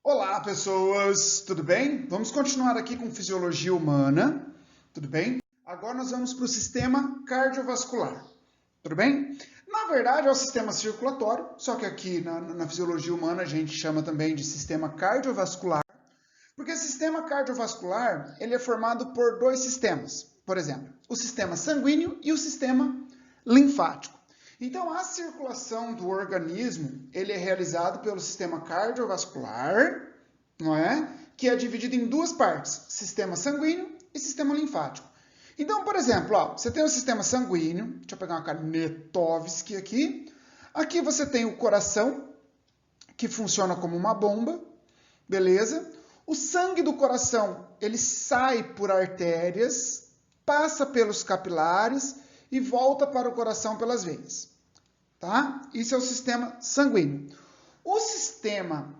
Olá, pessoas! Tudo bem? Vamos continuar aqui com fisiologia humana, tudo bem? Agora nós vamos para o sistema cardiovascular, tudo bem? Na verdade é o sistema circulatório, só que aqui na fisiologia humana a gente chama também de sistema cardiovascular, porque o sistema cardiovascular ele é formado por dois sistemas, por exemplo, o sistema sanguíneo e o sistema linfático. Então, a circulação do organismo ele é realizado pelo sistema cardiovascular, não é? Que é dividido em duas partes, sistema sanguíneo e sistema linfático. Então, por exemplo, ó, você tem o sistema sanguíneo, deixa eu pegar uma canetovski aqui. Aqui você tem o coração, que funciona como uma bomba, beleza? O sangue do coração, ele sai por artérias, passa pelos capilares e volta para o coração pelas veias. Tá? Isso é o sistema sanguíneo. O sistema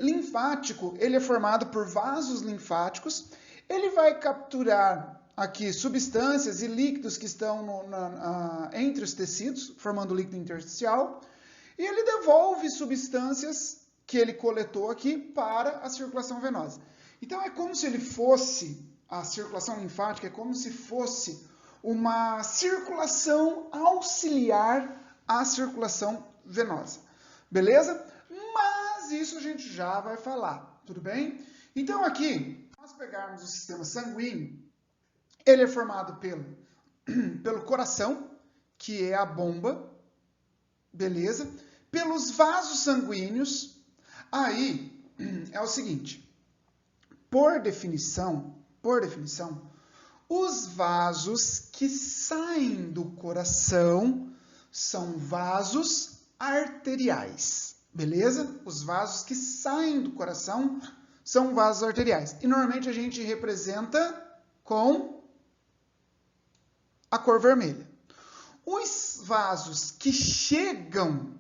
linfático, ele é formado por vasos linfáticos. Ele vai capturar aqui substâncias e líquidos que estão entre os tecidos, formando líquido intersticial. E ele devolve substâncias que ele coletou aqui para a circulação venosa. Então é como se ele fosse, a circulação linfática é como se fosse uma circulação auxiliar à circulação venosa. Beleza? Mas isso a gente já vai falar, tudo bem? Então aqui, nós pegarmos o sistema sanguíneo, ele é formado pelo coração, que é a bomba, beleza? Pelos vasos sanguíneos. Aí é o seguinte, por definição, os vasos que saem do coração são vasos arteriais, beleza? Os vasos que saem do coração são vasos arteriais. E normalmente a gente representa com a cor vermelha. Os vasos que chegam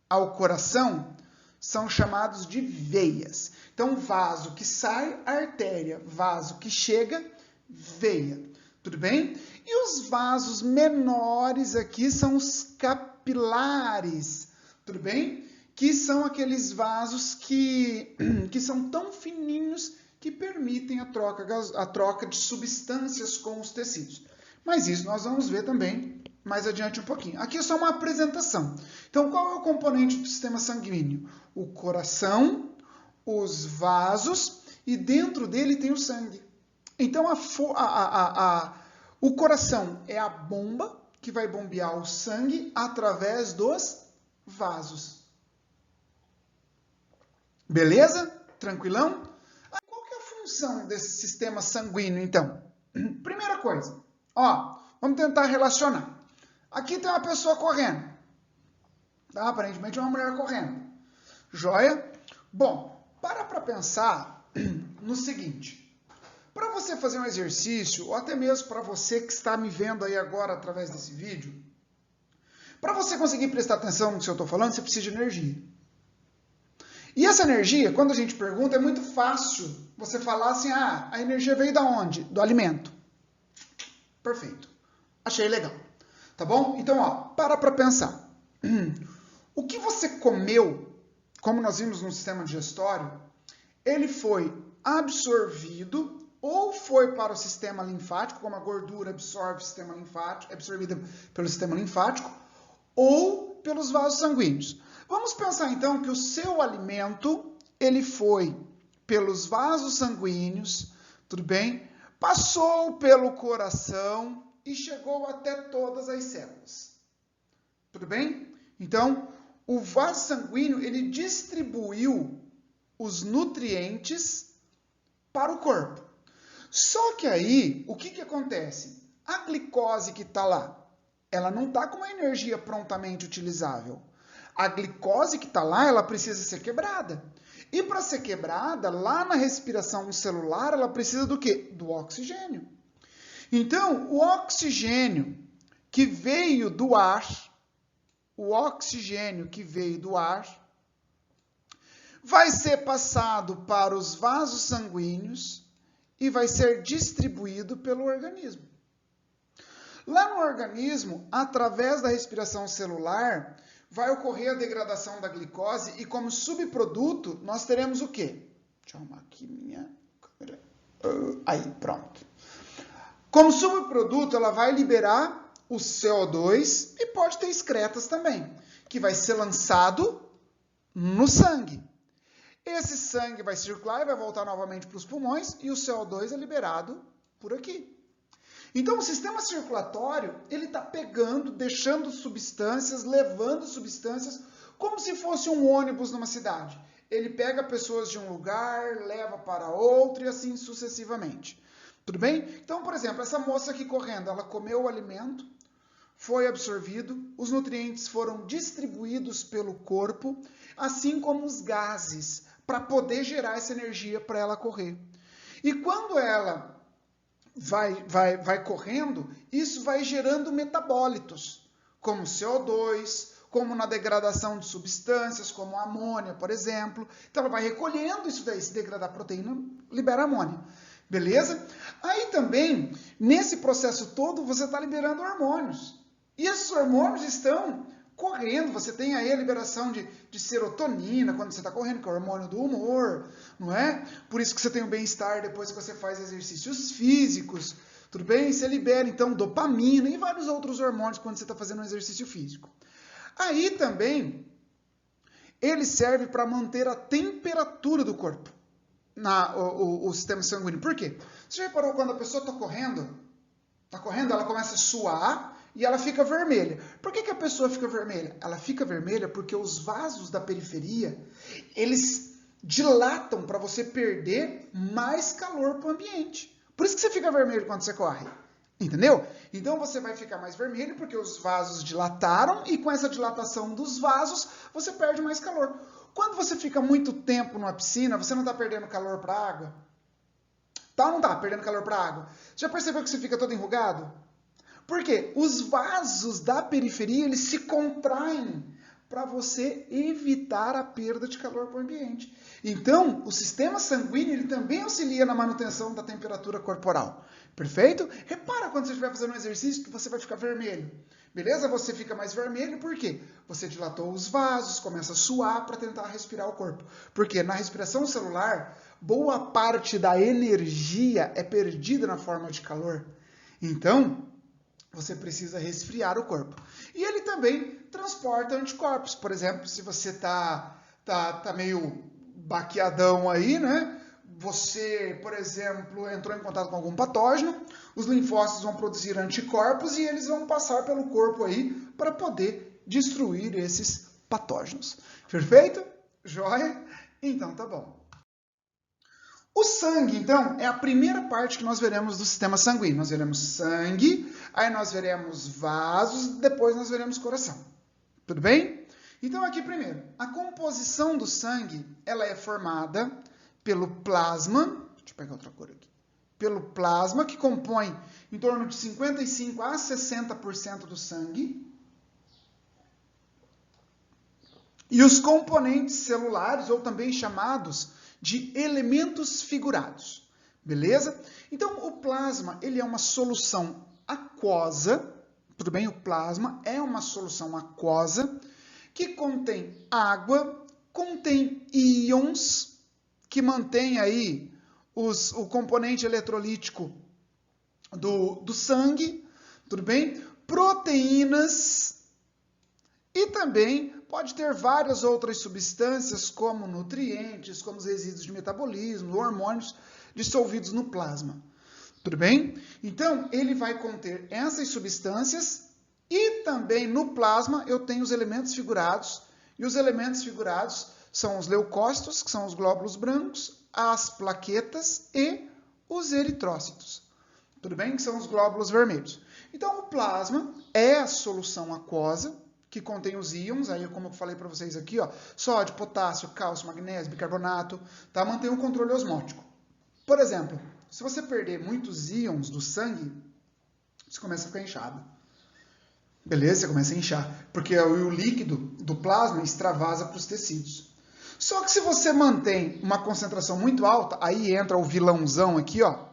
ao coração são chamados de veias. Então, vaso que sai, artéria. Vaso que chega, veia. Tudo bem? E os vasos menores aqui são os capilares. Tudo bem? Que são aqueles vasos que são tão fininhos que permitem a troca de substâncias com os tecidos. Mas isso nós vamos ver também mais adiante um pouquinho. Aqui é só uma apresentação. Então, qual é o componente do sistema sanguíneo? O coração, os vasos e dentro dele tem o sangue. Então, o coração é a bomba que vai bombear o sangue através dos vasos. Beleza? Tranquilão? Qual que é a função desse sistema sanguíneo, então? Primeira coisa, ó, vamos tentar relacionar. Aqui tem uma pessoa correndo. Tá? Aparentemente é uma mulher correndo. Joia? Bom, para pensar no seguinte. Para você fazer um exercício, ou até mesmo para você que está me vendo aí agora através desse vídeo, para você conseguir prestar atenção no que eu estou falando, você precisa de energia. E essa energia, quando a gente pergunta, é muito fácil você falar assim, a energia veio da onde? Do alimento. Perfeito. Achei legal. Tá bom? Então, ó, para pensar. O que você comeu, como nós vimos no sistema digestório, ele foi absorvido ou foi para o sistema linfático, como a gordura absorve o sistema linfático, é absorvida pelo sistema linfático, ou pelos vasos sanguíneos. Vamos pensar então que o seu alimento, ele foi pelos vasos sanguíneos, tudo bem? Passou pelo coração e chegou até todas as células. Tudo bem? Então, o vaso sanguíneo, ele distribuiu os nutrientes para o corpo. Só que aí, o que acontece? A glicose que está lá, ela não está com uma energia prontamente utilizável. A glicose que está lá, ela precisa ser quebrada. E para ser quebrada, lá na respiração celular, ela precisa do quê? Do oxigênio. Então, o oxigênio que veio do ar, vai ser passado para os vasos sanguíneos e vai ser distribuído pelo organismo. Lá no organismo, através da respiração celular, vai ocorrer a degradação da glicose e como subproduto nós teremos o quê? Deixa eu arrumar aqui minha câmera. Aí, pronto. Como subproduto, ela vai liberar o CO2 e pode ter excretas também, que vai ser lançado no sangue. Esse sangue vai circular e vai voltar novamente para os pulmões e o CO2 é liberado por aqui. Então, o sistema circulatório, ele está pegando, deixando substâncias, levando substâncias, como se fosse um ônibus numa cidade. Ele pega pessoas de um lugar, leva para outro e assim sucessivamente. Tudo bem? Então, por exemplo, essa moça aqui correndo, ela comeu o alimento, foi absorvido, os nutrientes foram distribuídos pelo corpo, assim como os gases, para poder gerar essa energia para ela correr. E quando ela vai correndo, isso vai gerando metabólitos, como CO2, como na degradação de substâncias, como a amônia, por exemplo. Então, ela vai recolhendo isso daí, se degradar a proteína, libera amônia. Beleza? Aí também, nesse processo todo, você está liberando hormônios. E esses hormônios estão correndo, você tem aí a liberação de serotonina quando você está correndo, que é o hormônio do humor, não é? Por isso que você tem o bem-estar depois que você faz exercícios físicos, tudo bem? Você libera, então, dopamina e vários outros hormônios quando você está fazendo um exercício físico. Aí também, ele serve para manter a temperatura do corpo, o sistema sanguíneo. Por quê? Você já reparou quando a pessoa está correndo, ela começa a suar, e ela fica vermelha. Por que a pessoa fica vermelha? Ela fica vermelha porque os vasos da periferia, eles dilatam para você perder mais calor para o ambiente. Por isso que você fica vermelho quando você corre. Entendeu? Então você vai ficar mais vermelho porque os vasos dilataram e com essa dilatação dos vasos, você perde mais calor. Quando você fica muito tempo numa piscina, você não está perdendo calor para a água? Tá ou não está perdendo calor para a água? Já percebeu que você fica todo enrugado? Por quê? Os vasos da periferia, eles se contraem para você evitar a perda de calor para o ambiente. Então, o sistema sanguíneo, ele também auxilia na manutenção da temperatura corporal. Perfeito? Repara quando você estiver fazendo um exercício que você vai ficar vermelho. Beleza? Você fica mais vermelho, por quê? Você dilatou os vasos, começa a suar para tentar respirar o corpo. Porque na respiração celular, boa parte da energia é perdida na forma de calor. Então, você precisa resfriar o corpo. E ele também transporta anticorpos. Por exemplo, se você tá meio baqueadão aí, né? Você, por exemplo, entrou em contato com algum patógeno, os linfócitos vão produzir anticorpos e eles vão passar pelo corpo aí para poder destruir esses patógenos. Perfeito? Joia? Então tá bom. O sangue, então, é a primeira parte que nós veremos do sistema sanguíneo. Nós veremos sangue, aí nós veremos vasos, depois nós veremos coração. Tudo bem? Então, aqui primeiro, a composição do sangue, ela é formada pelo plasma, deixa eu pegar outra cor aqui, pelo plasma, que compõe em torno de 55% a 60% do sangue, e os componentes celulares, ou também chamados de elementos figurados, beleza? Então, o plasma, ele é uma solução aquosa, tudo bem? O plasma é uma solução aquosa que contém água, contém íons, que mantém aí o componente eletrolítico do sangue, tudo bem? Proteínas e também pode ter várias outras substâncias, como nutrientes, como os resíduos de metabolismo, hormônios dissolvidos no plasma. Tudo bem? Então, ele vai conter essas substâncias e também no plasma eu tenho os elementos figurados. E os elementos figurados são os leucócitos, que são os glóbulos brancos, as plaquetas e os eritrócitos. Tudo bem? Que são os glóbulos vermelhos. Então, o plasma é a solução aquosa, que contém os íons, aí como eu falei para vocês aqui, ó, sódio, potássio, cálcio, magnésio, bicarbonato, tá? Mantém um controle osmótico. Por exemplo, se você perder muitos íons do sangue, você começa a ficar inchado. Beleza? Você começa a inchar, porque o líquido do plasma extravasa para os tecidos. Só que se você mantém uma concentração muito alta, aí entra o vilãozão aqui, ó,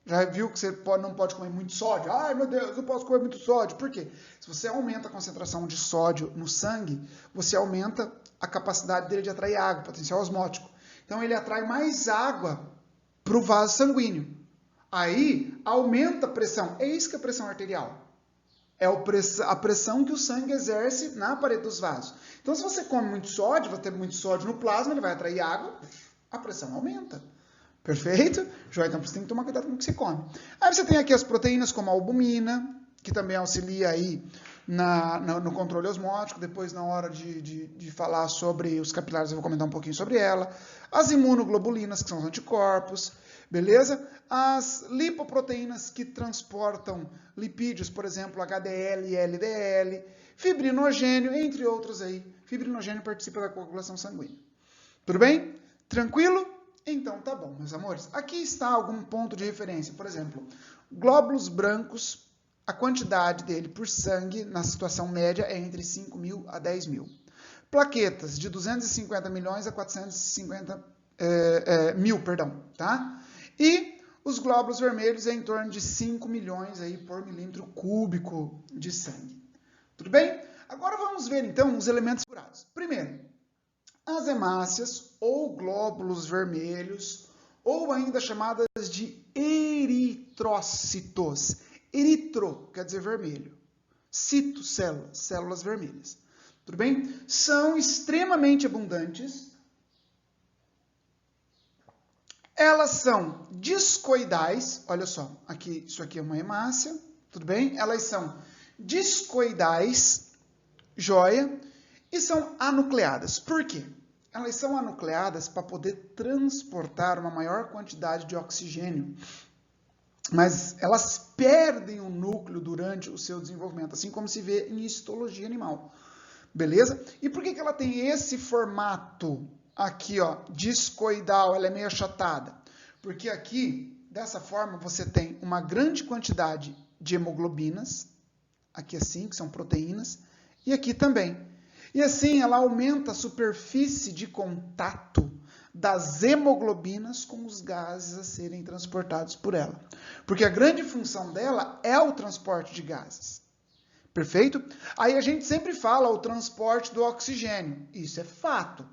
Já viu que você não pode comer muito sódio? Ai, meu Deus, eu posso comer muito sódio. Por quê? Se você aumenta a concentração de sódio no sangue, você aumenta a capacidade dele de atrair água, potencial osmótico. Então, ele atrai mais água para o vaso sanguíneo. Aí, aumenta a pressão. É isso que é a pressão arterial. É a pressão que o sangue exerce na parede dos vasos. Então, se você come muito sódio, vai ter muito sódio no plasma, ele vai atrair água, a pressão aumenta. Perfeito? Joia, então você tem que tomar cuidado com o que você come. Aí você tem aqui as proteínas como a albumina, que também auxilia aí no controle osmótico. Depois, na hora de falar sobre os capilares, eu vou comentar um pouquinho sobre ela. As imunoglobulinas, que são os anticorpos. Beleza? As lipoproteínas que transportam lipídios, por exemplo, HDL e LDL. Fibrinogênio, entre outros aí. Fibrinogênio participa da coagulação sanguínea. Tudo bem? Tranquilo? Então tá bom, meus amores. Aqui está algum ponto de referência. Por exemplo, glóbulos brancos, a quantidade dele por sangue na situação média é entre 5 mil a 10 mil. Plaquetas, de 250 milhões a 450 mil, perdão, tá? E os glóbulos vermelhos é em torno de 5 milhões aí por milímetro cúbico de sangue. Tudo bem? Agora vamos ver então os elementos curados. Primeiro, as hemácias ou glóbulos vermelhos, ou ainda chamadas de eritrócitos. Eritro quer dizer vermelho. Cito, células, células vermelhas. Tudo bem? São extremamente abundantes. Elas são discoidais. Olha só, aqui, isso aqui é uma hemácia. Tudo bem? Elas são discoidais, joia, e são anucleadas. Por quê? Elas são anucleadas para poder transportar uma maior quantidade de oxigênio. Mas elas perdem o núcleo durante o seu desenvolvimento, assim como se vê em histologia animal. Beleza? E por que ela tem esse formato aqui, ó, discoidal? Ela é meio achatada. Porque aqui, dessa forma, você tem uma grande quantidade de hemoglobinas, aqui assim, que são proteínas, e aqui também. E assim, ela aumenta a superfície de contato das hemoglobinas com os gases a serem transportados por ela. Porque a grande função dela é o transporte de gases. Perfeito? Aí a gente sempre fala o transporte do oxigênio. Isso é fato.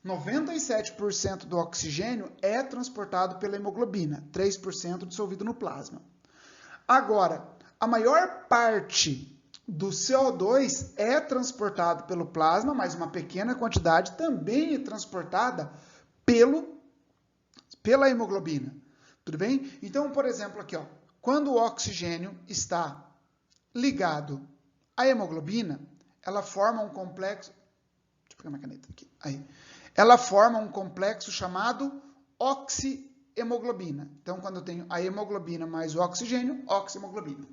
97% do oxigênio é transportado pela hemoglobina, 3% dissolvido no plasma. Agora, a maior parte do CO2 é transportado pelo plasma, mas uma pequena quantidade também é transportada pela hemoglobina. Tudo bem? Então, por exemplo, aqui, ó, quando o oxigênio está ligado à hemoglobina, ela forma um complexo. Deixa eu pegar minha caneta aqui. Aí. Ela forma um complexo chamado oxihemoglobina. Então, quando eu tenho a hemoglobina mais o oxigênio, oxihemoglobina.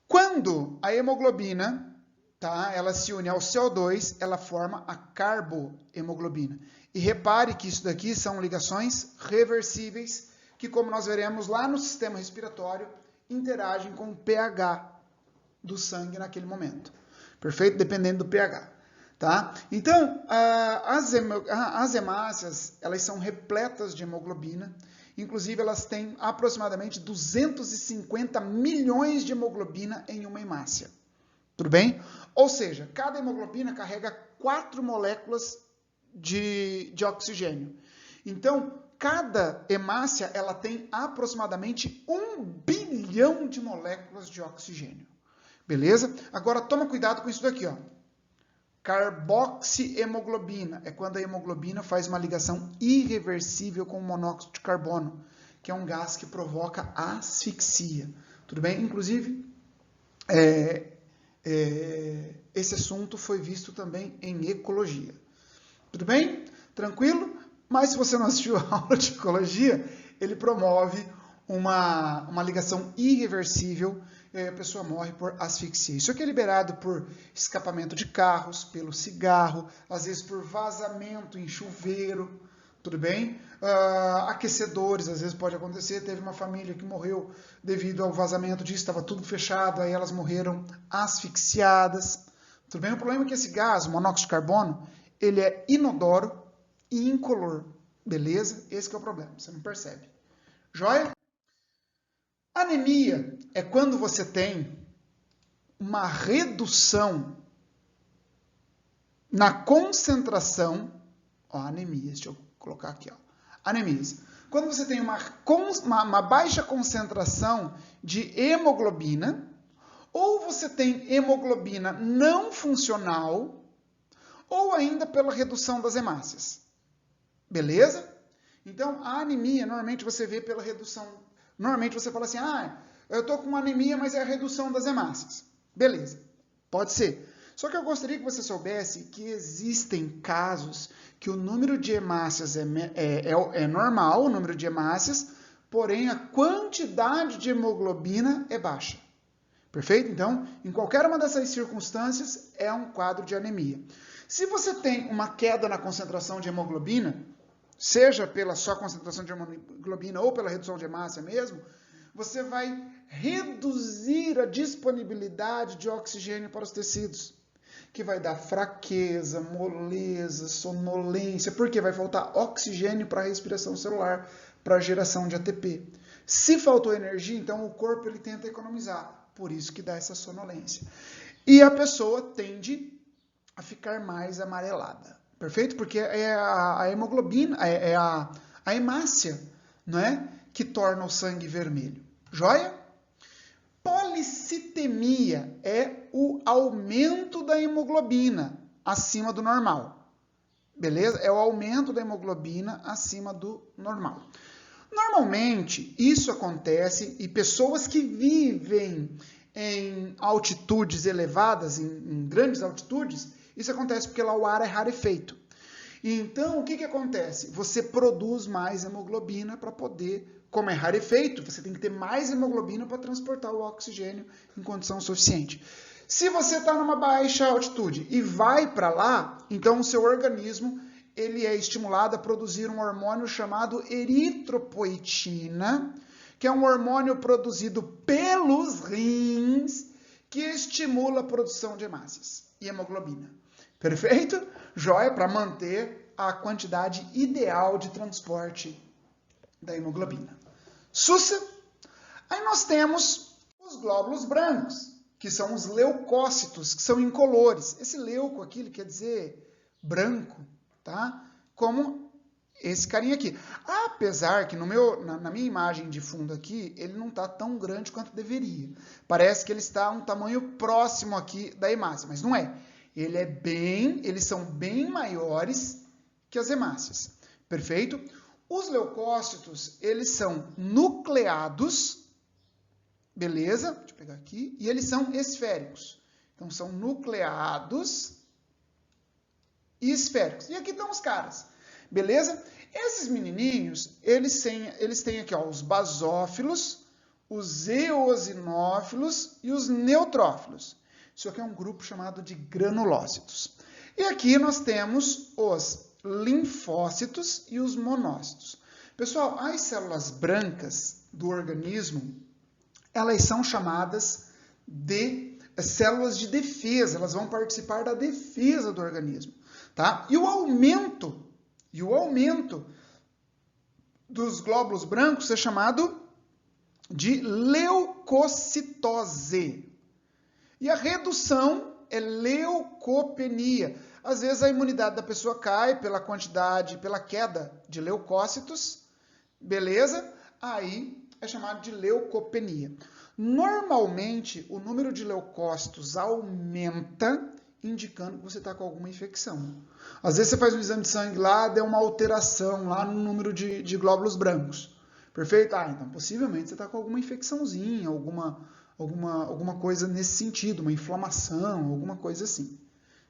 Quando a hemoglobina, tá, ela se une ao CO2, ela forma a carbohemoglobina. E repare que isso daqui são ligações reversíveis, que, como nós veremos lá no sistema respiratório, interagem com o pH do sangue naquele momento. Perfeito? Dependendo do pH. Tá? Então, as hemácias, elas são repletas de hemoglobina. Inclusive, elas têm aproximadamente 250 milhões de hemoglobina em uma hemácia. Tudo bem? Ou seja, cada hemoglobina carrega 4 moléculas de oxigênio. Então, cada hemácia ela tem aproximadamente 1 bilhão de moléculas de oxigênio. Beleza? Agora, toma cuidado com isso daqui, ó. Carboxihemoglobina é quando a hemoglobina faz uma ligação irreversível com o monóxido de carbono, que é um gás que provoca asfixia. Tudo bem? Inclusive, esse assunto foi visto também em ecologia. Tudo bem? Tranquilo? Mas se você não assistiu a aula de ecologia, ele promove uma ligação irreversível e aí a pessoa morre por asfixia. Isso aqui é liberado por escapamento de carros, pelo cigarro, às vezes por vazamento em chuveiro, tudo bem? Aquecedores, às vezes pode acontecer. Teve uma família que morreu devido ao vazamento disso, estava tudo fechado, aí elas morreram asfixiadas. Tudo bem? O problema é que esse gás, o monóxido de carbono, ele é inodoro e incolor, beleza? Esse que é o problema, você não percebe. Joia? Anemia é quando você tem uma redução na concentração, ó, anemia, deixa eu colocar aqui, ó, anemias. Quando você tem uma baixa concentração de hemoglobina, ou você tem hemoglobina não funcional, ou ainda pela redução das hemácias. Beleza? Então, a anemia, normalmente você vê pela redução. Normalmente você fala assim, eu estou com anemia, mas é a redução das hemácias. Beleza, pode ser. Só que eu gostaria que você soubesse que existem casos que o número de hemácias é normal, o número de hemácias, porém a quantidade de hemoglobina é baixa. Perfeito? Então, em qualquer uma dessas circunstâncias, é um quadro de anemia. Se você tem uma queda na concentração de hemoglobina, seja pela só concentração de hemoglobina ou pela redução de hemácia mesmo, você vai reduzir a disponibilidade de oxigênio para os tecidos, que vai dar fraqueza, moleza, sonolência, porque vai faltar oxigênio para a respiração celular, para a geração de ATP. Se faltou energia, então o corpo ele tenta economizar, por isso que dá essa sonolência. E a pessoa tende a ficar mais amarelada, perfeito? Porque é a hemoglobina, é a hemácia, não é? Que torna o sangue vermelho. Joia? Policitemia é o aumento da hemoglobina acima do normal. Beleza? É o aumento da hemoglobina acima do normal. Normalmente, isso acontece e pessoas que vivem em altitudes elevadas, em grandes altitudes, isso acontece porque lá o ar é rarefeito. Então, o que acontece? Você produz mais hemoglobina para poder, como é rarefeito, você tem que ter mais hemoglobina para transportar o oxigênio em condição suficiente. Se você está numa baixa altitude e vai para lá, então o seu organismo ele é estimulado a produzir um hormônio chamado eritropoetina, que é um hormônio produzido pelos rins, que estimula a produção de hemácias e hemoglobina. Perfeito? Joia, para manter a quantidade ideal de transporte da hemoglobina. Sussa? Aí nós temos os glóbulos brancos, que são os leucócitos, que são incolores. Esse leuco aqui, ele quer dizer branco, tá? Como esse carinha aqui. Apesar que na minha imagem de fundo aqui, ele não está tão grande quanto deveria. Parece que ele está a um tamanho próximo aqui da hemácia, mas não é. Eles são bem maiores que as hemácias. Perfeito? Os leucócitos, eles são nucleados, beleza? Deixa eu pegar aqui. E eles são esféricos. Então, são nucleados e esféricos. E aqui estão os caras, beleza? Esses menininhos, eles têm aqui ó, os basófilos, os eosinófilos e os neutrófilos. Isso aqui é um grupo chamado de granulócitos. E aqui nós temos os linfócitos e os monócitos. Pessoal, as células brancas do organismo, elas são chamadas de células de defesa, elas vão participar da defesa do organismo, tá? E o aumento dos glóbulos brancos é chamado de leucocitose. E a redução é leucopenia. Às vezes a imunidade da pessoa cai pela queda de leucócitos, beleza? Aí é chamado de leucopenia. Normalmente, o número de leucócitos aumenta, indicando que você está com alguma infecção. Às vezes você faz um exame de sangue lá, deu uma alteração lá no número de glóbulos brancos. Perfeito? Então possivelmente você está com alguma infecçãozinha, alguma coisa nesse sentido, uma inflamação, alguma coisa assim.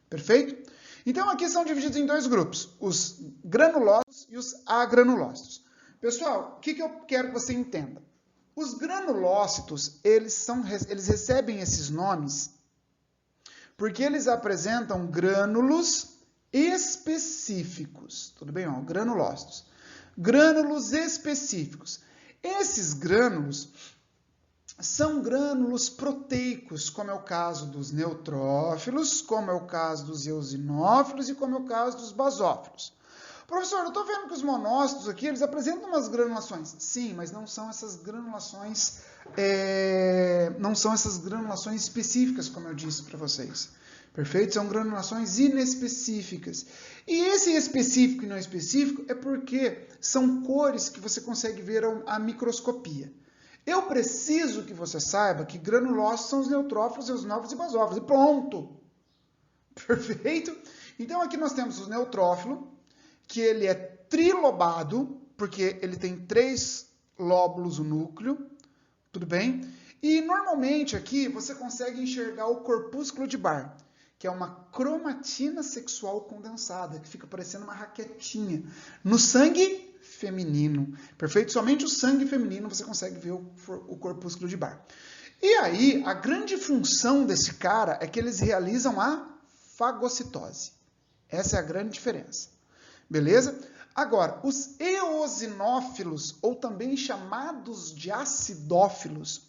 Perfeito? Então aqui são divididos em dois grupos, os granulócitos e os agranulócitos. Pessoal, o que eu quero que você entenda? Os granulócitos, eles recebem esses nomes porque eles apresentam grânulos específicos. Tudo bem? Granulócitos. Grânulos específicos. Esses grânulos são grânulos proteicos, como é o caso dos neutrófilos, como é o caso dos eosinófilos e como é o caso dos basófilos. Professor, eu estou vendo que os monócitos aqui, eles apresentam umas granulações. Sim, mas não são essas granulações, específicas, como eu disse para vocês. Perfeito? São granulações inespecíficas. E esse específico e não específico é porque são cores que você consegue ver à microscopia. Eu preciso que você saiba que granulócitos são os neutrófilos, eosinófilos e basófilos. E pronto! Perfeito? Então aqui nós temos o neutrófilo, que ele é trilobado, porque ele tem 3 lóbulos o núcleo, tudo bem? E normalmente aqui você consegue enxergar o corpúsculo de Barr, que é uma cromatina sexual condensada, que fica parecendo uma raquetinha, no sangue feminino, perfeito? Somente o sangue feminino você consegue ver o corpúsculo de Barr. E aí, a grande função desse cara é que eles realizam a fagocitose. Essa é a grande diferença. Beleza? Agora, os eosinófilos, ou também chamados de acidófilos,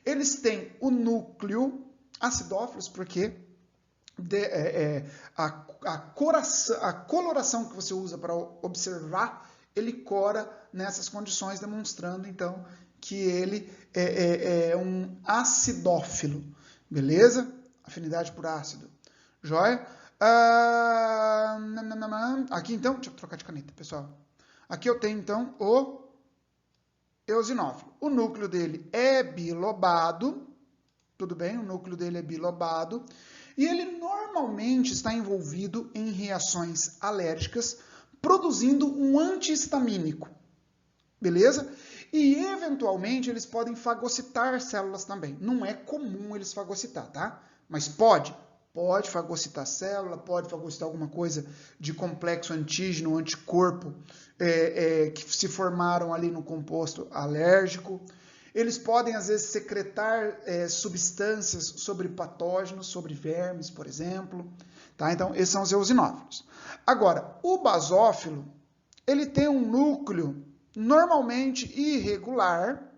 eles têm o núcleo acidófilos porque a coloração que você usa para observar, ele cora nessas condições, demonstrando, então, que ele é um acidófilo. Beleza? Afinidade por ácido. Joia? Aqui, então, deixa eu trocar de caneta, pessoal. Aqui eu tenho, então, o eosinófilo. O núcleo dele é bilobado, tudo bem? O núcleo dele é bilobado. E ele normalmente está envolvido em reações alérgicas, produzindo um antihistamínico. Beleza? E, eventualmente, eles podem fagocitar células também. Não é comum eles fagocitar, tá? Mas pode. Pode fagocitar célula, pode fagocitar alguma coisa de complexo antígeno, anticorpo, que se formaram ali no composto alérgico. Eles podem, às vezes, secretar substâncias sobre patógenos, sobre vermes, por exemplo. Tá? Então, esses são os eosinófilos. Agora, o basófilo, ele tem um núcleo normalmente irregular,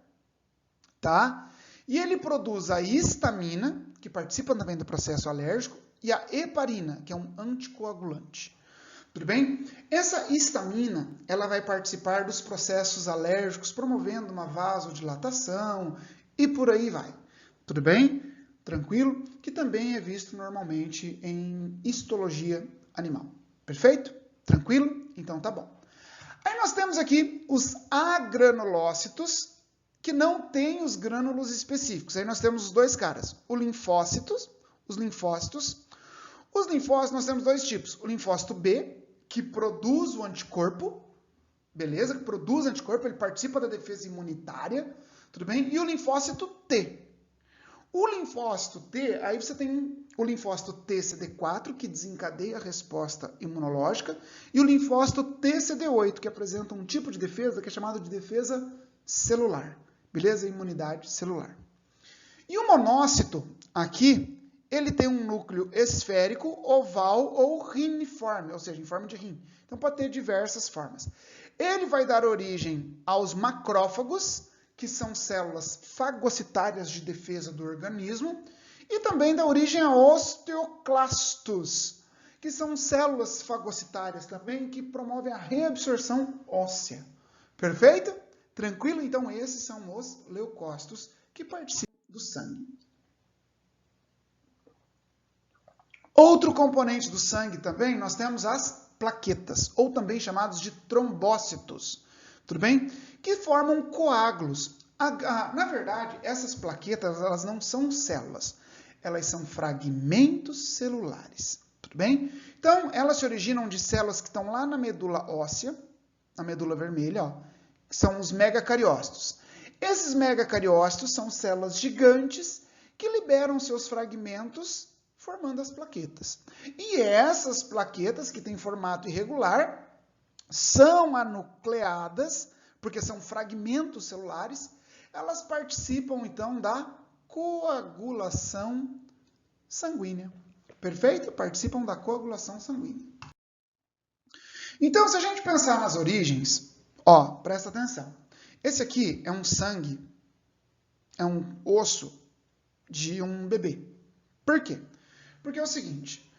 tá? E ele produz a histamina, que participa também do processo alérgico, e a heparina, que é um anticoagulante. Tudo bem? Essa histamina, ela vai participar dos processos alérgicos, promovendo uma vasodilatação e por aí vai. Tudo bem? Tranquilo? Que também é visto normalmente em histologia animal. Perfeito? Tranquilo? Então tá bom. Aí nós temos aqui os agranulócitos, que não têm os grânulos específicos. Aí nós temos os dois caras, os linfócitos. Os linfócitos nós temos 2 tipos. O linfócito B, que produz o anticorpo, beleza? Que produz anticorpo, ele participa da defesa imunitária, tudo bem? E o linfócito T. O linfócito T, aí você tem o linfócito TCD4, que desencadeia a resposta imunológica, e o linfócito TCD8, que apresenta um tipo de defesa que é chamado de defesa celular. Beleza? Imunidade celular. E o monócito, aqui, ele tem um núcleo esférico, oval ou riniforme, ou seja, em forma de rim. Então pode ter diversas formas. Ele vai dar origem aos macrófagos, que são células fagocitárias de defesa do organismo, e também dá origem a osteoclastos, que são células fagocitárias também, que promovem a reabsorção óssea. Perfeito? Tranquilo? Então esses são os leucócitos que participam do sangue. Outro componente do sangue também, nós temos as plaquetas, ou também chamados de trombócitos, tudo bem? Que formam coágulos. Na verdade, essas plaquetas, elas não são células, elas são fragmentos celulares, tudo bem? Então, elas se originam de células que estão lá na medula óssea, na medula vermelha, ó, que são os megacariócitos. Esses megacariócitos são células gigantes que liberam seus fragmentos formando as plaquetas. E essas plaquetas, que têm formato irregular, são anucleadas, porque são fragmentos celulares, elas participam, então, da coagulação sanguínea. Perfeito? Participam da coagulação sanguínea. Então, se a gente pensar nas origens, ó, presta atenção. Esse aqui é um sangue, é um osso de um bebê. Por quê? Porque é o seguinte,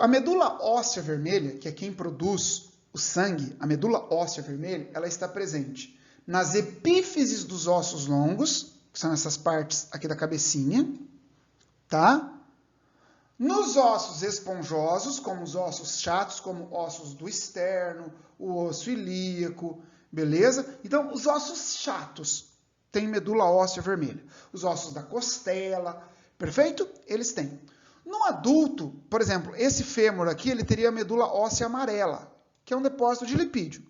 A medula óssea vermelha, que é quem produz o sangue, a medula óssea vermelha, ela está presente nas epífises dos ossos longos, que são essas partes aqui da cabecinha, tá? Nos ossos esponjosos, como os ossos chatos, como ossos do externo, o osso ilíaco, beleza? Então, os ossos chatos têm medula óssea vermelha. Os ossos da costela, perfeito? Eles têm. No adulto, por exemplo, esse fêmur aqui, ele teria a medula óssea amarela, que é um depósito de lipídio.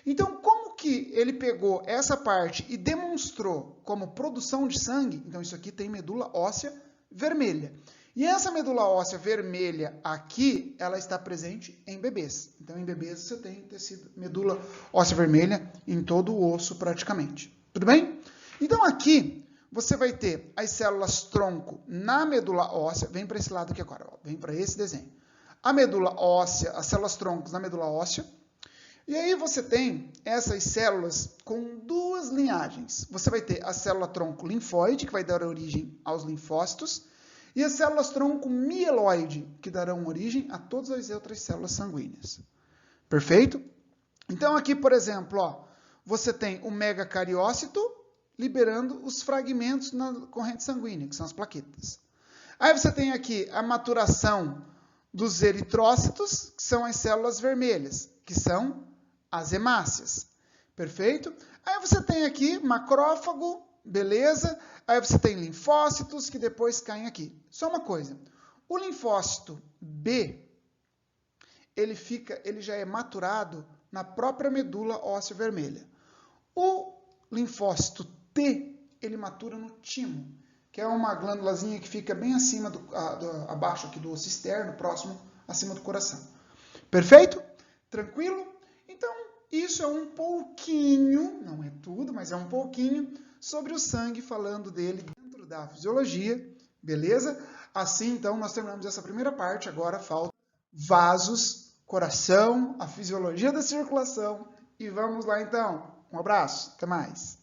Então, como que ele pegou essa parte e demonstrou como produção de sangue? Então, isso aqui tem medula óssea vermelha. E essa medula óssea vermelha aqui, ela está presente em bebês. Então, em bebês você tem tecido, medula óssea vermelha em todo o osso praticamente. Tudo bem? Então, aqui você vai ter as células tronco na medula óssea. Vem para esse lado aqui agora, ó, vem para esse desenho. A medula óssea, as células troncos na medula óssea. E aí você tem essas células com duas linhagens. Você vai ter a célula tronco linfóide, que vai dar origem aos linfócitos, e as células tronco mieloide, que darão origem a todas as outras células sanguíneas. Perfeito? Então aqui, por exemplo, ó, você tem o megacariócito liberando os fragmentos na corrente sanguínea, que são as plaquetas. Aí você tem aqui a maturação dos eritrócitos, que são as células vermelhas, que são as hemácias. Perfeito? Aí você tem aqui macrófago, beleza? Aí você tem linfócitos que depois caem aqui. Só uma coisa, o linfócito B, ele já é maturado na própria medula óssea vermelha. O linfócito T, ele matura no timo, que é uma glândulazinha que fica bem acima, abaixo aqui do osso externo, próximo, acima do coração. Perfeito? Tranquilo? Então, isso é um pouquinho, não é tudo, mas é um pouquinho, sobre o sangue, falando dele dentro da fisiologia, beleza? Assim, então, nós terminamos essa primeira parte, agora falta vasos, coração, a fisiologia da circulação, e vamos lá, então. Um abraço, até mais.